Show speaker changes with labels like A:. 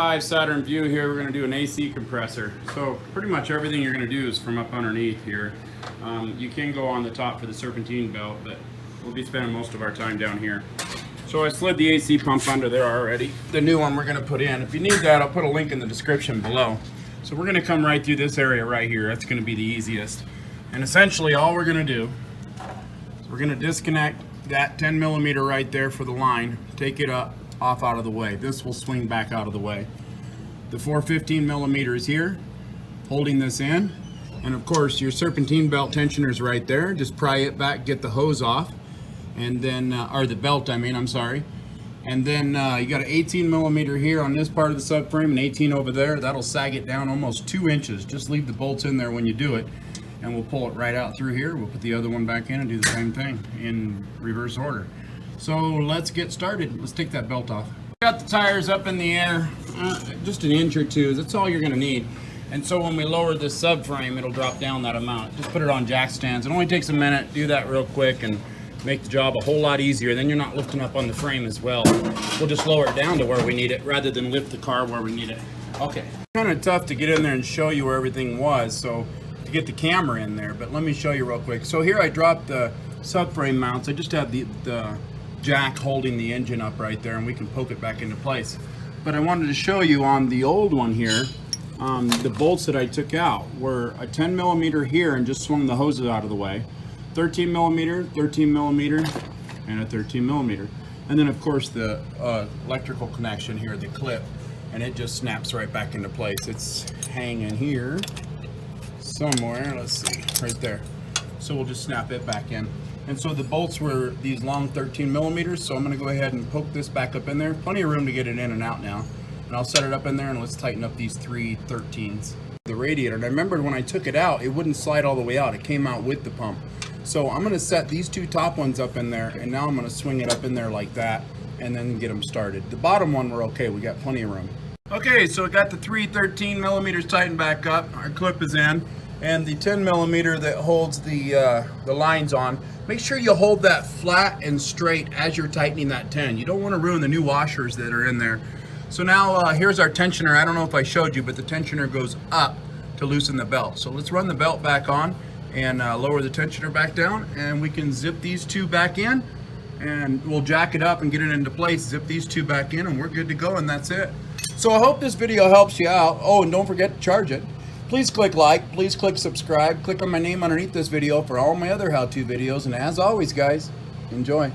A: Saturn Vue here. We're going to do an AC compressor. So pretty much everything you're going to do is from up underneath here. You can go on the top for the serpentine belt, but we'll be spending most of our time down here. So I slid the AC pump under there already. The new one we're going to put in. If you need that, I'll put a link in the description below. So we're going to come right through this area right here. That's going to be the easiest. And essentially all we're going to do is we're going to disconnect that 10 millimeter right there for the line, take it up off out of the way. This will swing back out of the way. The 415 millimeters here, holding this in, and of course your serpentine belt tensioner is right there. Just pry it back, get the hose off, and then or the belt, I'm sorry. And then you got an 18 millimeter here on this part of the subframe, and 18 over there. That'll sag it down almost 2 inches. Just leave the bolts in there when you do it, and we'll pull it right out through here. We'll put the other one back in and do the same thing in reverse order. So let's get started. Let's take that belt off. Got the tires up in the air, just an inch or two. That's all you're gonna need. And so when we lower this subframe, it'll drop down that amount. Just put it on jack stands. It only takes a minute. Do that real quick and make the job a whole lot easier. Then you're not lifting up on the frame as well. We'll just lower it down to where we need it rather than lift the car where we need it. Okay. Kind of tough to get in there and show you where everything was, so to get the camera in there, but let me show you real quick. So here I dropped the subframe mounts. I just have the jack holding the engine up right there, and we can poke it back into place. But I wanted to show you on the old one here, the bolts that I took out were a 10 millimeter here and just swung the hoses out of the way, 13 millimeter, 13 millimeter, and a 13 millimeter. And then of course the electrical connection here, the clip, and it just snaps right back into place. It's hanging here somewhere, let's see, right there. So we'll just snap it back in. And so the bolts were these long 13 millimeters, so I'm going to go ahead and poke this back up in there. Plenty of room to get it in and out now. And I'll set it up in there, and let's tighten up these 3 13s. The radiator, and I remember when I took it out, it wouldn't slide all the way out. It came out with the pump. So I'm going to set these 2 top ones up in there, and now I'm going to swing it up in there like that, and then get them started. The bottom one we're okay, we got plenty of room. Okay, so I got the 3 13 millimeters tightened back up. Our clip is in. And the 10 millimeter that holds the lines on, make sure you hold that flat and straight as you're tightening that 10. You don't want to ruin the new washers that are in there. So now here's our tensioner. I don't know if I showed you, but the tensioner goes up to loosen the belt. So let's run the belt back on and lower the tensioner back down, and we can zip these 2 back in, and we'll jack it up and get it into place, zip these 2 back in, and we're good to go, and that's it. So I hope this video helps you out. Oh, and don't forget to charge it. Please click like, please click subscribe, click on my name underneath this video for all my other how-to videos, and as always guys, enjoy.